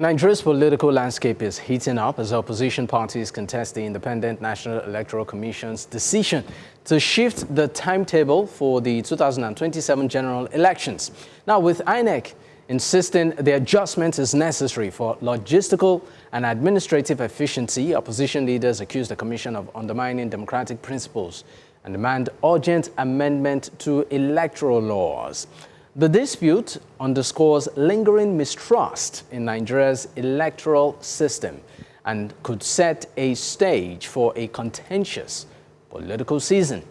Nigeria's political landscape is heating up as opposition parties contest the Independent National Electoral Commission's decision to shift the timetable for the 2027 general elections. Now, with INEC insisting the adjustment is necessary for logistical and administrative efficiency, opposition leaders accuse the Commission of undermining democratic principles and demand urgent amendment to electoral laws. The dispute underscores lingering mistrust in Nigeria's electoral system and could set a stage for a contentious political season.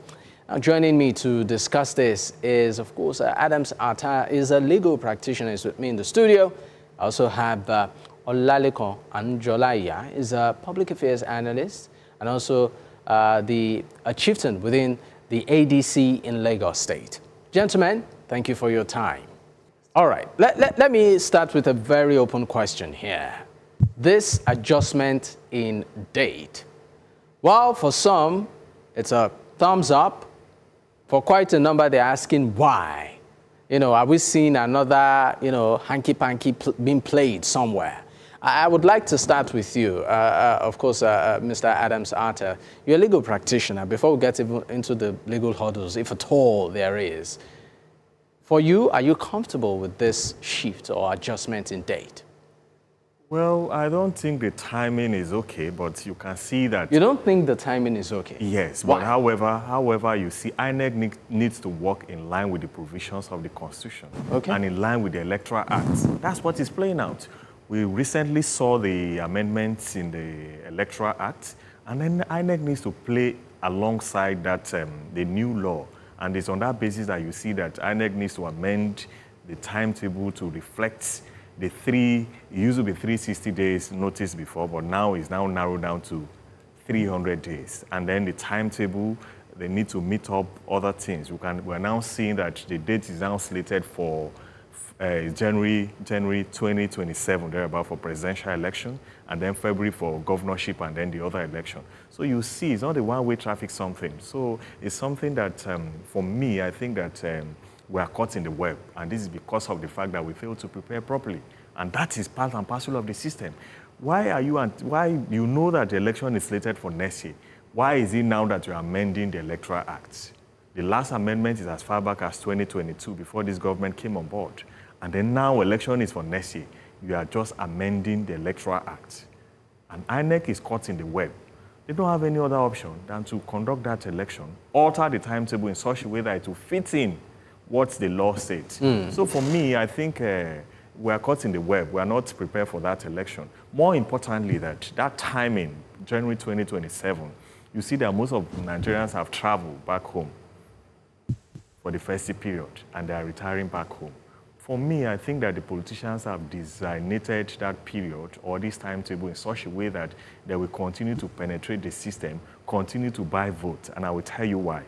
Now, joining me to discuss this is, of course, Adams Attah is a legal practitioner. Is with me in the studio. I also have Olalekan Anjolaiya, is a public affairs analyst and also a chieftain within the ADC in Lagos State. Gentlemen, thank you for your time. All right, let me start with a very open question here. This adjustment in date, well, for some, it's a thumbs up. For quite a number, they're asking why. Are we seeing another, hanky-panky being played somewhere? I would like to start with you, of course, Mr. Adams Attah. You're a legal practitioner. Before we get into the legal hurdles, if at all there is, for you, are you comfortable with this shift or adjustment in date? Well, I don't think the timing is okay, but you can see that... You don't think the timing is okay? Yes, Why? But however, you see, INEC needs to work in line with the provisions of the Constitution and in line with the Electoral Act. That's what is playing out. We recently saw the amendments in the Electoral Act, and then INEC needs to play alongside that, the new law. And it's on that basis that you see that INEC needs to amend the timetable to reflect it used to be 360 days notice before, but now it's now narrowed down to 300 days. And then the timetable, they need to meet up other things. We're now seeing that the date is now slated for January 2027, thereabout, for presidential election, and then February for governorship, and then the other election. So you see, it's not a one-way traffic something. So it's something that, for me, I think that we are caught in the web, and this is because of the fact that we failed to prepare properly. And that is part and parcel of the system. Why you know that the election is slated for next year? Why is it now that you're amending the Electoral Act? The last amendment is as far back as 2022, before this government came on board. And then now election is for next year. You are just amending the Electoral Act. And INEC is caught in the web. They don't have any other option than to conduct that election, alter the timetable in such a way that it will fit in what the law states. So for me, I think we are caught in the web. We are not prepared for that election. More importantly, that timing, January 2027, you see that most of Nigerians have traveled back home for the festive period, and they are retiring back home. For me, I think that the politicians have designated that period or this timetable in such a way that they will continue to penetrate the system, continue to buy votes, and I will tell you why.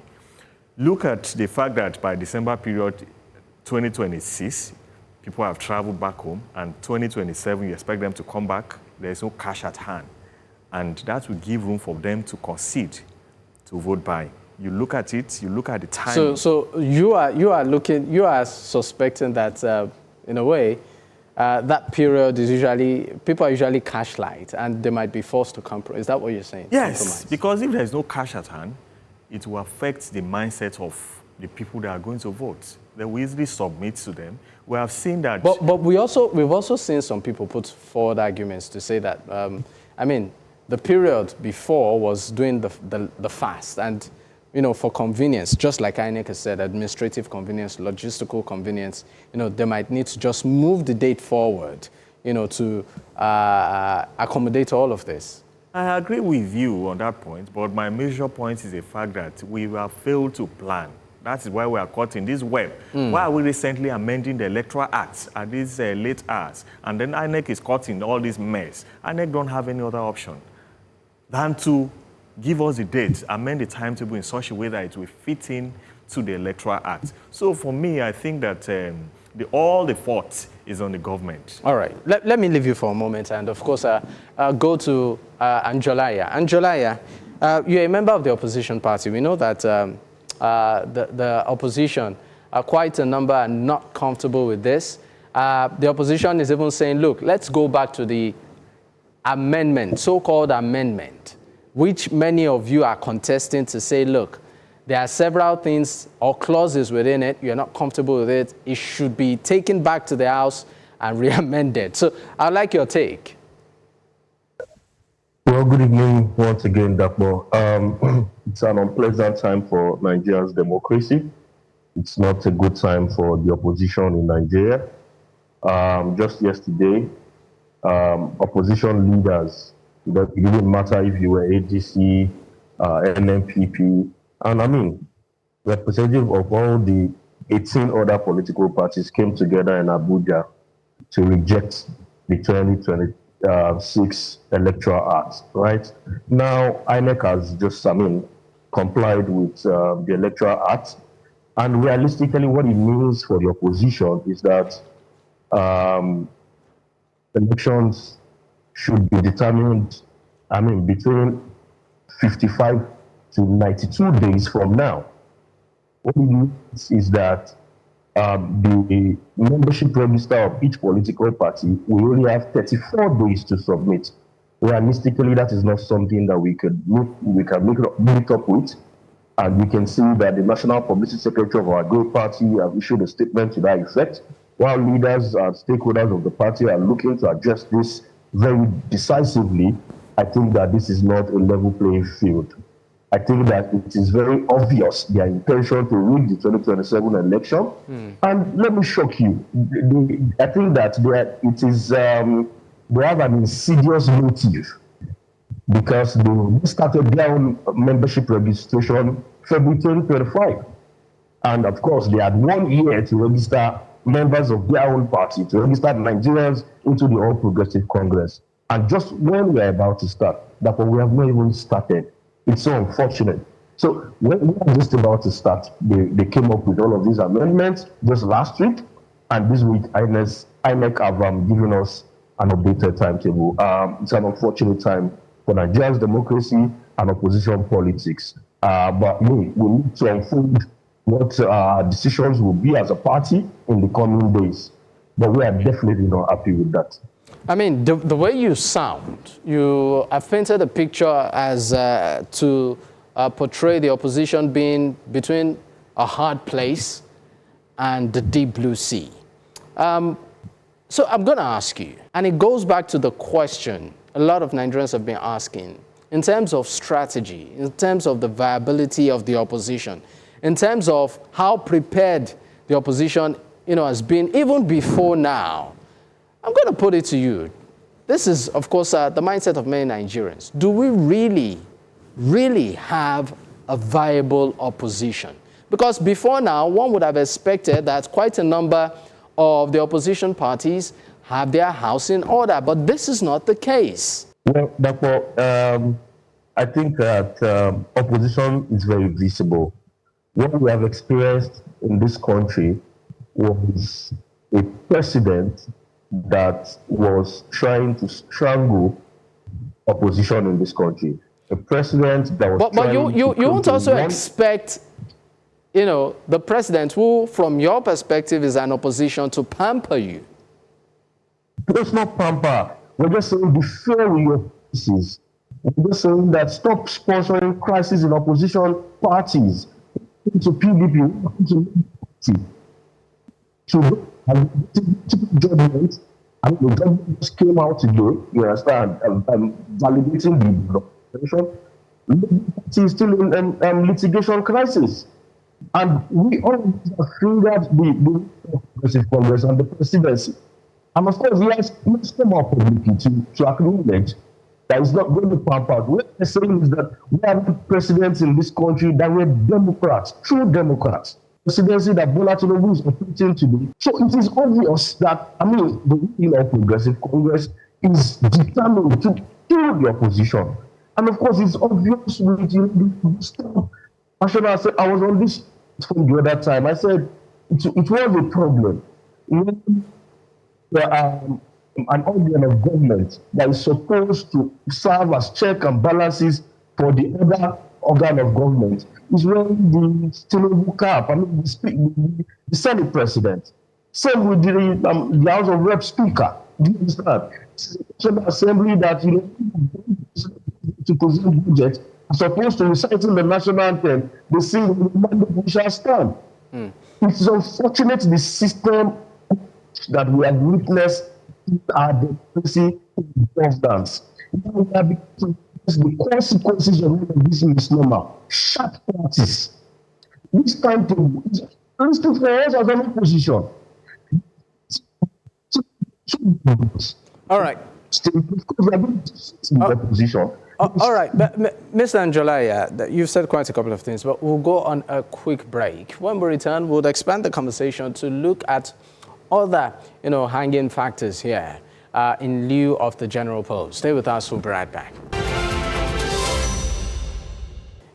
Look at the fact that by December period 2026, people have traveled back home, and 2027, you expect them to come back. There is no cash at hand. And that will give room for them to concede to vote by. You look at it, you look at the time. So you are suspecting that, in a way, that period is people are usually cash light, and they might be forced to compromise. Is that what you're saying? Yes, compromise? Because if there's no cash at hand, it will affect the mindset of the people that are going to vote. They will easily submit to them. We have seen that. But we've also seen some people put forward arguments to say that, the period before was doing the fast, and for convenience, just like INEC has said, administrative convenience, logistical convenience, they might need to just move the date forward, to accommodate all of this. I agree with you on that point, but my major point is the fact that we have failed to plan. That is why we are caught in this web. Why are we recently amending the Electoral Act at these late hours? And then INEC is caught in all this mess. INEC don't have any other option than to give us the date, amend the timetable in such a way that it will fit in to the Electoral Act. So for me, I think that all the fault is on the government. All right. Let me leave you for a moment and, of course, go to Anjolaiya. Anjolaiya, you're a member of the opposition party. We know that the opposition, quite a number, are not comfortable with this. The opposition is even saying, look, let's go back to the amendment, so-called amendment, which many of you are contesting to say, look, there are several things or clauses within it. You're not comfortable with it. It should be taken back to the House and re-amended. So I'd like your take. Well, good evening once again, Dapo. It's an unpleasant time for Nigeria's democracy. It's not a good time for the opposition in Nigeria. Just yesterday, opposition leaders, it didn't matter if you were ADC, NMPP, and I mean, representative of all the 18 other political parties came together in Abuja to reject the 2026 Electoral Act, right? Now, INEC has just, complied with the Electoral Act. And realistically, what it means for the opposition is that elections should be determined, between 55 to 92 days from now. What it means is that the membership register of each political party will only have 34 days to submit. Realistically, that is not something that we can meet up with. And we can see that the National Publicity Secretary of our great party have issued a statement to that effect, while leaders and stakeholders of the party are looking to address this very decisively. I think that this is not a level playing field. I think that it is very obvious their intention to rig the 2027 election. And let me shock you. I think that they have an insidious motive, because they started their own membership registration February 2025. And of course, they had 1 year to register members of their own party, to register Nigerians into the All Progressive Congress. And just when we are about to start, therefore we have not even started. It's so unfortunate. So when we are just about to start, they came up with all of these amendments just last week. And this week, INEC have given us an updated timetable. It's an unfortunate time for Nigeria's democracy and opposition politics. But we need to unfold what our decisions will be as a party in the coming days. But we are definitely not happy with that. I mean, the way you sound, you have painted a picture as to portray the opposition being between a hard place and the deep blue sea. So I'm going to ask you, and it goes back to the question a lot of Nigerians have been asking, in terms of strategy, in terms of the viability of the opposition, in terms of how prepared the opposition has been even before now. I'm going to put it to you. This is, of course, the mindset of many Nigerians. Do we really have a viable opposition? Because before now, one would have expected that quite a number of the opposition parties have their house in order, but this is not the case. Well, Dr. I think that opposition is very visible. What we have experienced in this country was a president that was trying to strangle opposition in this country. A president that was but you won't also expect, the president who, from your perspective, is an opposition to pamper you. It's not pamper. We're just saying be fair with your policies. We're just saying that stop sponsoring crisis in opposition parties. To PDP, to judgment. I mean, the judgment just came out today, you understand, validating the opposition. It is still in litigation crisis. And we all have fingered the Progressive Congress and the presidency. And of course, let's come out publicly to acknowledge that it's not going to pamper. What we're saying is that we have presidents in this country that were Democrats, true Democrats. Presidency that Bola Tinubu is operating today. So it is obvious that, the Progressive Congress is determined to kill the opposition. And of course, it's obvious with the stuff. I was on this from the other time. I said it was a problem. An organ of government that is supposed to serve as check and balances for the other organ of government is when the Tinubu cap, the Senate president, Same with the House of Rep Speaker. Do you understand? It's a National Assembly that, to present budget, as opposed to reciting the national anthem, they sing the mandate we shall stand. It's unfortunate the system that we have witnessed in our democracy governance. Now we are beginning to the consequences of this misnomer. Sharp practice. This time to listen for us as an opposition. All right. All right, but Mr. Anjolaiya, you've said quite a couple of things, but we'll go on a quick break. When we return, we'll expand the conversation to look at other, hanging factors here in lieu of the general polls. Stay with us, we'll be right back.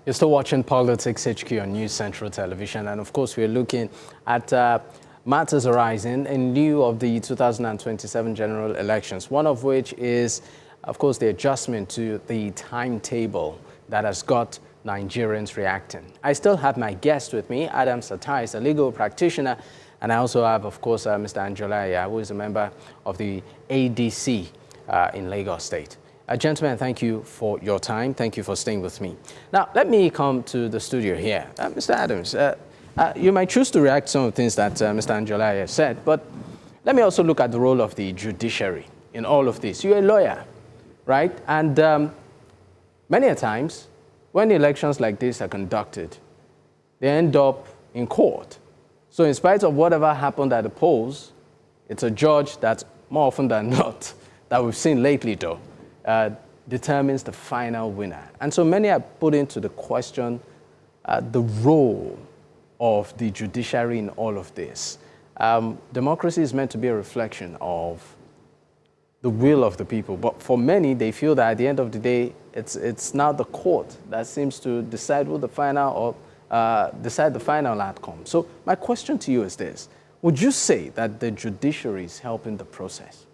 You're still watching Politics HQ on News Central Television, and of course, we're looking at matters arising in lieu of the 2027 general elections, one of which is, of course, the adjustment to the timetable that has got Nigerians reacting. I still have my guest with me. Adams Attah is a legal practitioner, and I also have, of course, Mr. Anjolaiya, who is a member of the ADC in Lagos State. Gentlemen, thank you for your time. Thank you for staying with me. Now, let me come to the studio here. Mr. Adams, you might choose to react to some of the things that Mr. Anjolaiya said, but let me also look at the role of the judiciary in all of this. You're a lawyer, right? And many a times, when elections like this are conducted, they end up in court. So in spite of whatever happened at the polls, it's a judge that, more often than not, that we've seen lately though, determines the final winner. And so many are putting to the question the role of the judiciary in all of this. Democracy is meant to be a reflection of the will of the people. But for many, they feel that at the end of the day, it's now the court that seems to decide who the final or decide the final outcome. So my question to you is this: would you say that the judiciary is helping the process?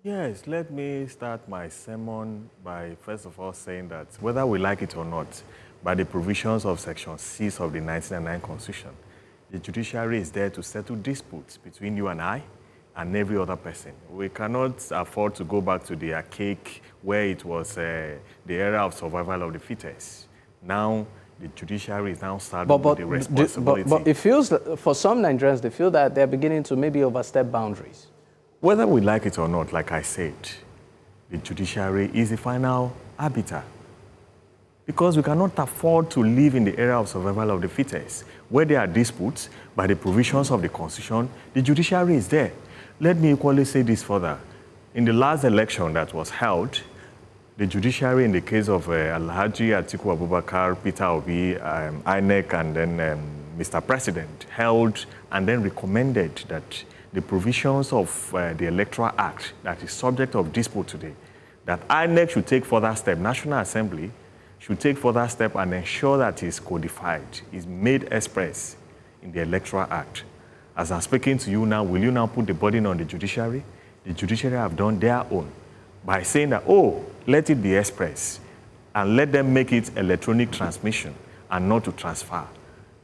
Yes, let me start my sermon by first of all saying that whether we like it or not, by the provisions of Section 6 of the 1999 Constitution, the judiciary is there to settle disputes between you and I and every other person. We cannot afford to go back to the archaic where it was the era of survival of the fittest. Now, the judiciary is now starting with the responsibility. But it feels, for some Nigerians, they feel that they're beginning to maybe overstep boundaries. Whether we like it or not, like I said, the judiciary is the final arbiter. Because we cannot afford to live in the era of survival of the fittest. Where there are disputes, by the provisions of the Constitution, the judiciary is there. Let me equally say this further. In the last election that was held, the judiciary, in the case of Alhaji Atiku Abubakar, Peter Obi, INEC, and then Mr. President, held and then recommended that the provisions of the Electoral Act that is subject of dispute today, that INEC should take further step, National Assembly should take further step and ensure that it's codified, is made express in the Electoral Act. As I'm speaking to you now, will you now put the burden on the judiciary? The judiciary have done their own by saying that, oh, let it be express and let them make it electronic transmission and not to transfer.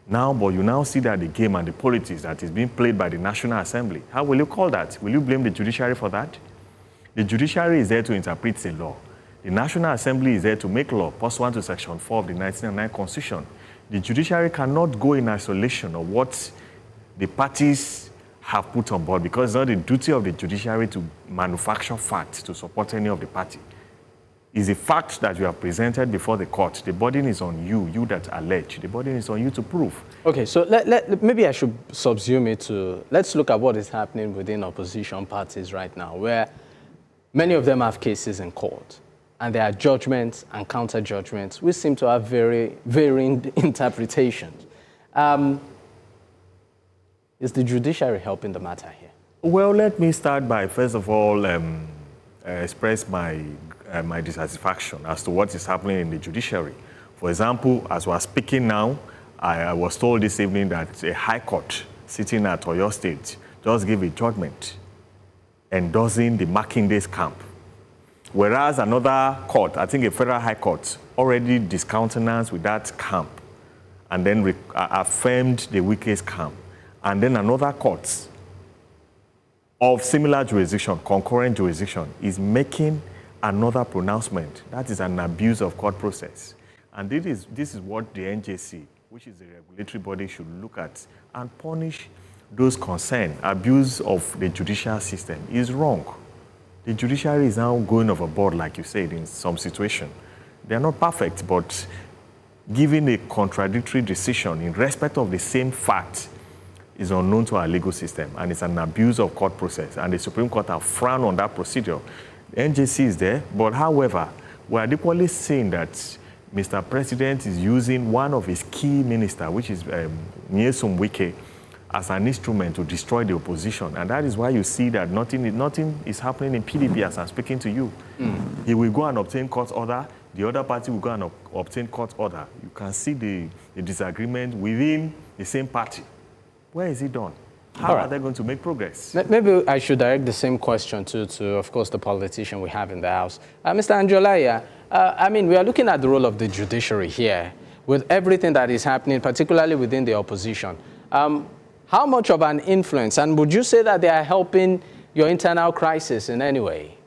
Now, but you now see that the game and the politics that is being played by the National Assembly, how will you call that? Will you blame the judiciary for that? The judiciary is there to interpret the law. The National Assembly is there to make law, pursuant to Section 4 of the 1999 Constitution. The judiciary cannot go in isolation of what the parties have put on board, because it's not the duty of the judiciary to manufacture facts to support any of the party. It's a fact that you have presented before the court. The burden is on you, you that allege. The burden is on you to prove. Okay, so maybe I should subsume it to, let's look at what is happening within opposition parties right now, where many of them have cases in court, and there are judgments and counter-judgments, which seem to have very varying interpretations. Is the judiciary helping the matter here? Well, let me start by, first of all, express my dissatisfaction as to what is happening in the judiciary. For example, as we are speaking now, I was told this evening that a high court sitting at Oyo State just gave a judgment endorsing the Makinde's camp. Whereas another court, I think a federal high court, already discountenanced with that camp and then affirmed the Wike's camp. And then another court of similar jurisdiction, concurrent jurisdiction, is making another pronouncement. That is an abuse of court process. And this is what the NJC, which is the regulatory body, should look at and punish those concerned. Abuse of the judicial system is wrong. The judiciary is now going overboard, like you said, in some situation. They're not perfect, but giving a contradictory decision in respect of the same fact is unknown to our legal system, and it's an abuse of court process, and the Supreme Court have frowned on that procedure. The NJC is there, but however, we are equally seeing that Mr. President is using one of his key ministers, which is Nyesom Wike, as an instrument to destroy the opposition. And that is why you see that nothing is happening in PDP as I'm speaking to you. He will go and obtain court order. The other party will go and obtain court order. You can see the disagreement within the same party. Where is it done? How are they going to make progress? Maybe I should direct the same question to of course, the politician we have in the House. Mr. Anjolaiya, I mean, we are looking at the role of the judiciary here with everything that is happening, particularly within the opposition. How much of an influence, and would you say that they are helping your internal crisis in any way?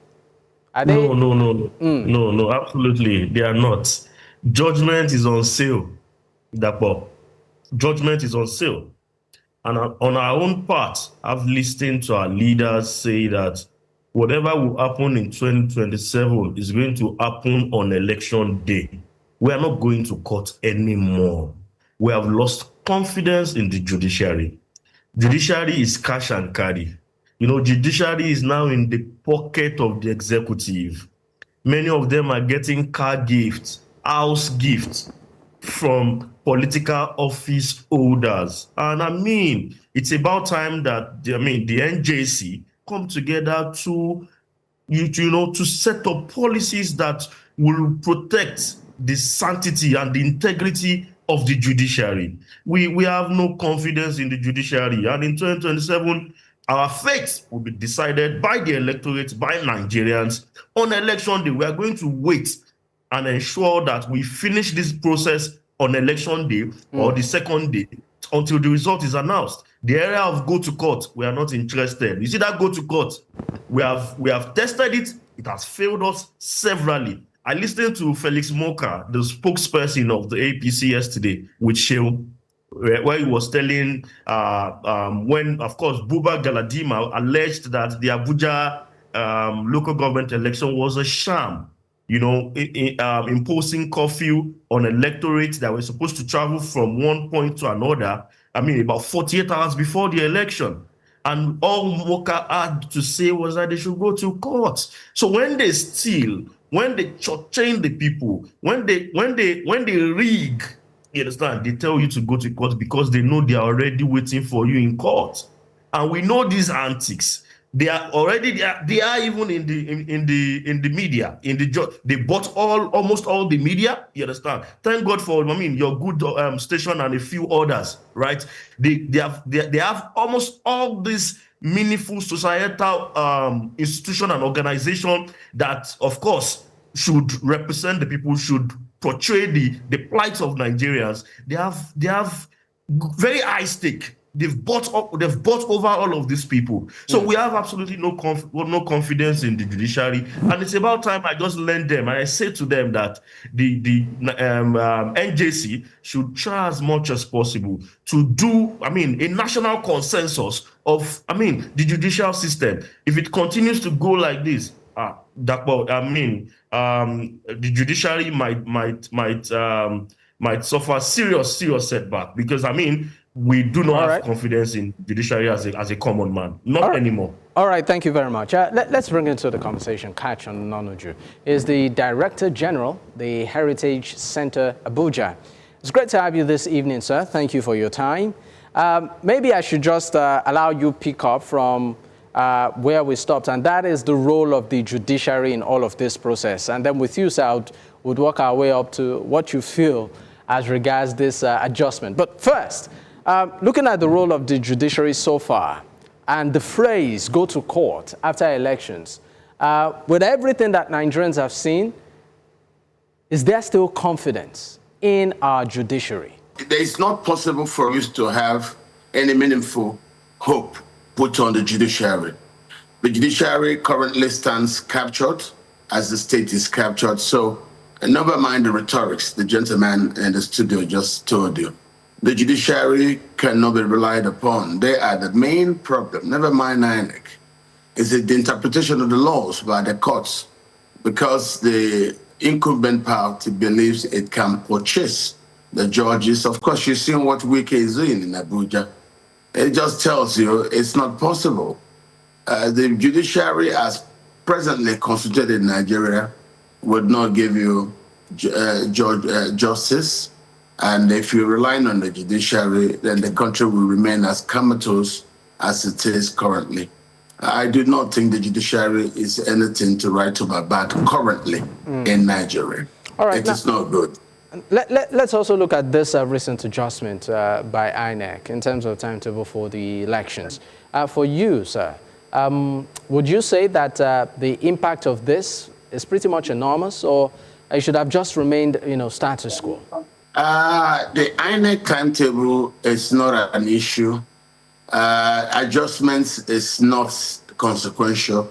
Are they? No, absolutely. They are not. Judgment is on sale, Dapo. Judgment is on sale. And on our own part, I've listened to our leaders say that whatever will happen in 2027 is going to happen on election day. We are not going to court anymore. We have lost confidence in the judiciary. Judiciary is cash and carry. You know, judiciary is now in the pocket of the executive. Many of them are getting car gifts, house gifts from political office holders. And I mean, it's about time that the NJC come together to, to set up policies that will protect the sanctity and the integrity of the judiciary. We have no confidence in the judiciary, and in 2027, our fate will be decided by the electorate, by Nigerians. On election day, we are going to wait and ensure that we finish this process on election day or the second day until the result is announced. The area of go to court, we are not interested. You see that go to court, we have tested it. It has failed us severally. I listened to Felix Moka, the spokesperson of the APC yesterday with Sheu, where he was telling when, of course, Buba Galadima alleged that the Abuja local government election was a sham, imposing curfew on electorates that were supposed to travel from one point to another, about 48 hours before the election. And all Moka had to say was that they should go to court. So when they steal, when they shortchange the people, when they rig, you understand, they tell you to go to court because they know they are already waiting for you in court. And we know these antics. They are already they are even in the media, they bought almost all the media, you understand. Thank God for your good station and a few others, right? They have almost all these meaningful societal institution and organization that, of course, should represent the people, should portray the plight of Nigerians. They have very high stake. They've bought over all of these people. So we have absolutely no confidence in the judiciary, and it's about time I just lend them and I say to them that the NJC should try as much as possible to do a national consensus of the judicial system. If it continues to go like this, the judiciary might suffer serious setback, because we do not have confidence in judiciary as a common man. Not anymore. All right, thank you very much. Let's bring into the conversation Katch Ononuju. Is the Director General, the Heritage Center, Abuja. It's great to have you this evening, sir. Thank you for your time. Maybe I should just allow you pick up from where we stopped, and that is the role of the judiciary in all of this process. And then with you, sir, would work our way up to what you feel as regards this adjustment. But first, looking at the role of the judiciary so far and the phrase go to court after elections, with everything that Nigerians have seen, is there still confidence in our judiciary? It's not possible for us to have any meaningful hope put on the judiciary The judiciary currently stands captured as the state is captured. So never mind the rhetorics the gentleman in the studio just told you. The judiciary cannot be relied upon. They are the main problem. Never mind INEC. Is it the interpretation of the laws by the courts? Because the incumbent party believes it can purchase the judges. Of course, you've seen what Wike is doing in Abuja. It just tells you it's not possible. The judiciary, as presently constituted in Nigeria, would not give you justice. And if you're relying on the judiciary, then the country will remain as comatose as it is currently. I do not think the judiciary is anything to write home about currently in Nigeria. All right, it is not good. Let's also look at this recent adjustment by INEC in terms of timetable for the elections. For you, sir, would you say that the impact of this is pretty much enormous, or it should have just remained, status quo? The INEC timetable is not an issue. Adjustments is not consequential.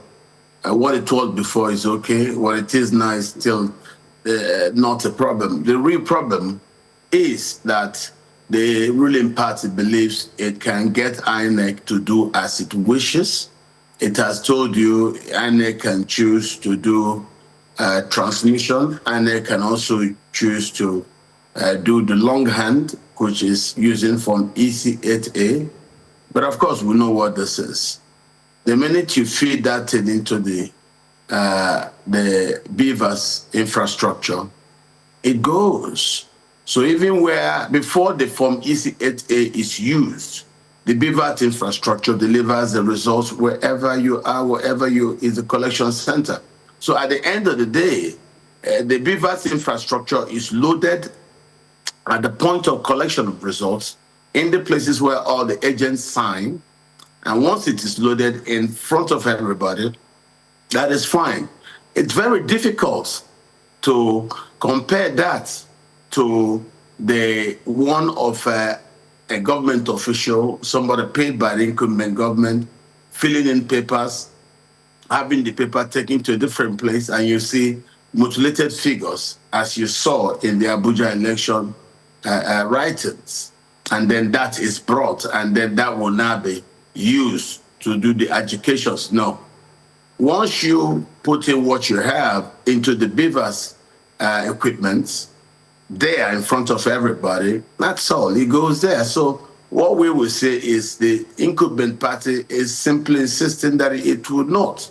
What it was before is okay. What it is now is still not a problem. The real problem is that the ruling party believes it can get INEC to do as it wishes. It has told you INEC can choose to do transmission. INEC can also choose to do the longhand, which is using from EC8A. But of course, we know what this is. The minute you feed that into the beavers infrastructure, it goes. So even where before the form EC8A is used, the beavers infrastructure delivers the results wherever you are, wherever you is a collection center. So at the end of the day, the beavers infrastructure is loaded at the point of collection of results in the places where all the agents sign. And once it is loaded in front of everybody, that is fine. It's very difficult to compare that to the one of a government official, somebody paid by the incumbent government, filling in papers, having the paper taken to a different place, and you see mutilated figures, as you saw in the Abuja election writings. And then that is brought, and then that will now be used to do the educations. No. Once you put in what you have into the beavers equipment, there in front of everybody, that's all. It goes there. So what we will say is the incumbent party is simply insisting that it would not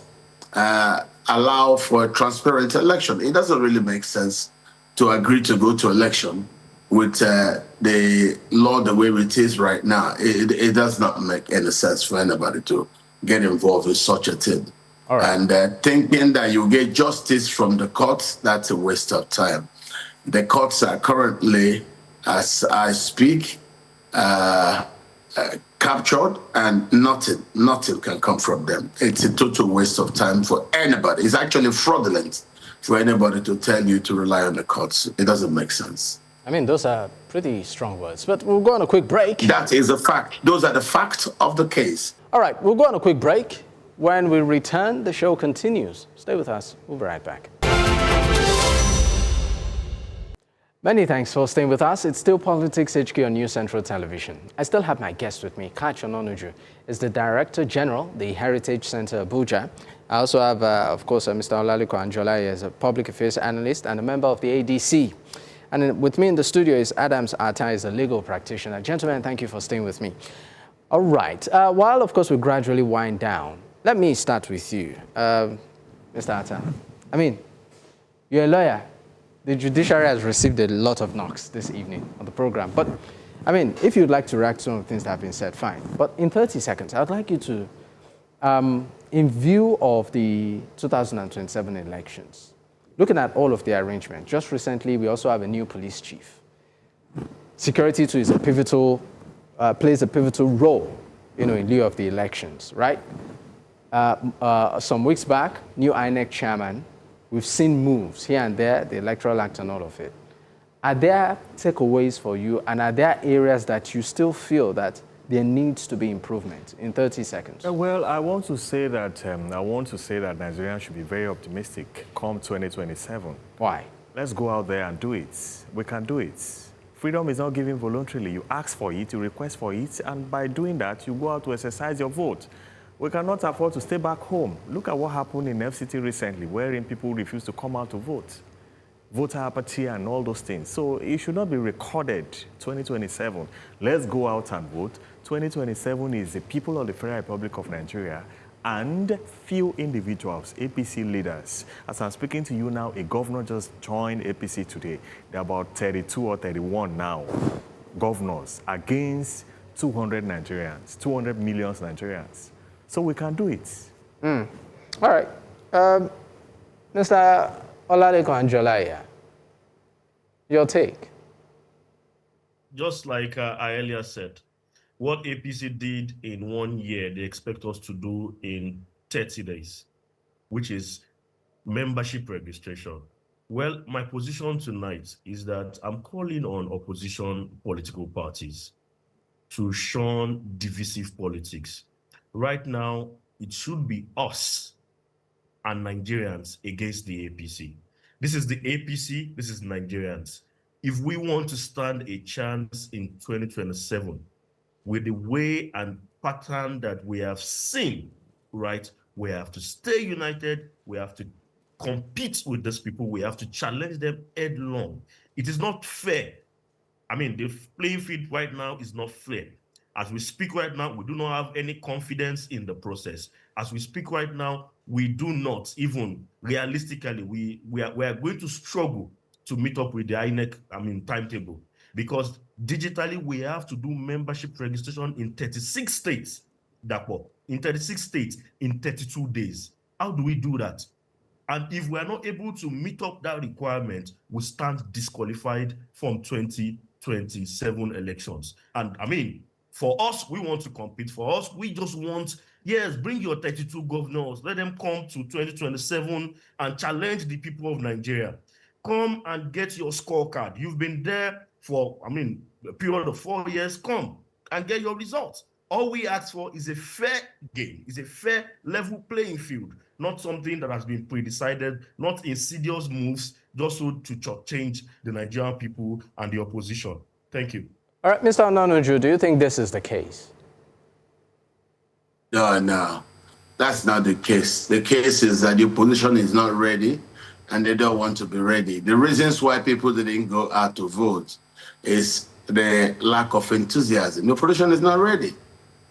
allow for a transparent election. It doesn't really make sense to agree to go to election with the law the way it is right now. It does not make any sense for anybody to get involved in such a thing. All right. And thinking that you get justice from the courts, that's a waste of time. The courts are currently, as I speak, captured, and nothing can come from them. It's a total waste of time for anybody. It's actually fraudulent for anybody to tell you to rely on the courts. It doesn't make sense. I mean, those are pretty strong words, but we'll go on a quick break. That is a fact. Those are the facts of the case. All right, we'll go on a quick break. When we return, the show continues. Stay with us. We'll be right back. Many thanks for staying with us. It's still Politics HQ on News Central Television. I still have my guest with me. Katch Ononuju is the Director General, the Heritage Center, Abuja. I also have, of course, Mr. Olalekan Anjolaiya as a public affairs analyst and a member of the ADC. And with me in the studio is Adams Attah, is a legal practitioner. Gentlemen, thank you for staying with me. All right. While, of course, we gradually wind down, let me start with you, Mr. Attah. I mean, you're a lawyer. The judiciary has received a lot of knocks this evening on the program. But, I mean, if you'd like to react to some of the things that have been said, fine. But in 30 seconds, I'd like you to, in view of the 2027 elections, looking at all of the arrangements, just recently we also have a new police chief. Security too is a pivotal, plays a pivotal role, in lieu of the elections, right? Some weeks back, new INEC chairman. We've seen moves here and there, the Electoral Act and all of it. Are there takeaways for you, and are there areas that you still feel that there needs to be improvement in 30 seconds? Well, I want to say that Nigerians should be very optimistic come 2027. Why? Let's go out there and do it. We can do it. Freedom is not given voluntarily. You ask for it, you request for it, and by doing that, you go out to exercise your vote. We cannot afford to stay back home. Look at what happened in FCT recently, wherein people refused to come out to vote. Voter apathy and all those things. So it should not be recorded 2027. Let's go out and vote. 2027 is the people of the Federal Republic of Nigeria and few individuals, APC leaders. As I'm speaking to you now, a governor just joined APC today. There are about 32 or 31 now governors against 200 Nigerians, 200 million Nigerians. So we can do it. All right. Mr. Olalekan Anjolaiya, your take? Just like I earlier said, what APC did in 1 year, they expect us to do in 30 days, which is membership registration. Well, my position tonight is that I'm calling on opposition political parties to shun divisive politics. Right now, it should be us and Nigerians against the APC. This is the APC, this is Nigerians. If we want to stand a chance in 2027, with the way and pattern that we have seen, right? We have to stay united. We have to compete with these people. We have to challenge them headlong. It is not fair. I mean, the playing field right now is not fair. As we speak right now, we do not have any confidence in the process. As we speak right now, we do not even realistically, we are going to struggle to meet up with the INEC, timetable. Because digitally, we have to do membership registration in 36 states, in 36 states in 32 days. How do we do that? And if we are not able to meet up that requirement, we stand disqualified from 2027 elections. And for us, we want to compete. For us, we just want, yes, bring your 32 governors. Let them come to 2027 and challenge the people of Nigeria. Come and get your scorecard. You've been there for, a period of 4 years. Come and get your results. All we ask for is a fair game, is a fair level playing field, not something that has been pre-decided, not insidious moves, just so to change the Nigerian people and the opposition. Thank you. All right, Mr. Ononuju, do you think this is the case? No, that's not the case. The case is that the opposition is not ready and they don't want to be ready. The reasons why people didn't go out to vote is the lack of enthusiasm. The opposition is not ready.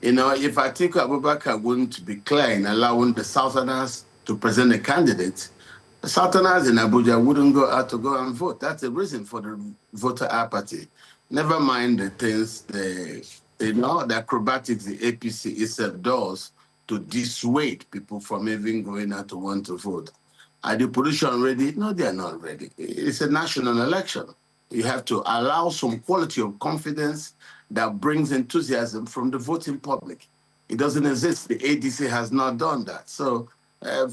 If Atiku Abubakar going to be clear in allowing the Southerners to present a candidate, the Southerners in Abuja wouldn't go out to go and vote. That's the reason for the voter apathy. Never mind the things, the acrobatics the APC itself does to dissuade people from even going out to want to vote. Are the opposition ready? No, they are not ready. It's a national election. You have to allow some quality of confidence that brings enthusiasm from the voting public. It doesn't exist. The ADC has not done that. So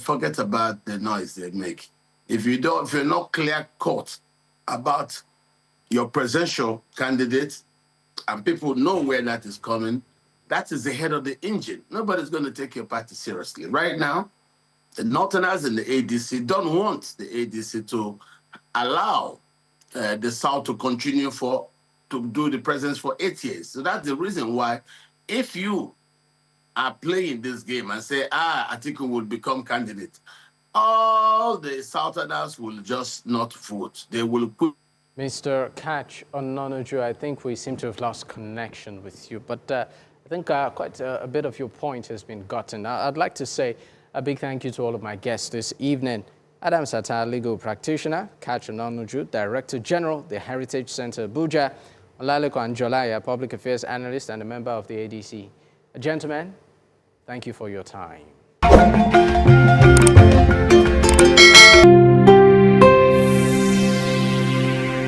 forget about the noise they make. If you're not clear-cut about your presidential candidate and people know where that is coming, that is the head of the engine. Nobody's going to take your party seriously. Right now, the Northerners and the ADC don't want the ADC to allow the South to continue to do the presidents for 8 years. So that's the reason why, if you are playing this game and say, Atiku will become candidate, all the Southerners will just not vote. They will put. Mr. Katch Ononuju, I think we seem to have lost connection with you, but I think quite a bit of your point has been gotten. I'd like to say a big thank you to all of my guests this evening. Adams Attah, legal practitioner; Katch Ononuju, Director General, the Heritage Center, Abuja; Olalekan Anjolaiya, public affairs analyst and a member of the ADC. Gentlemen, thank you for your time.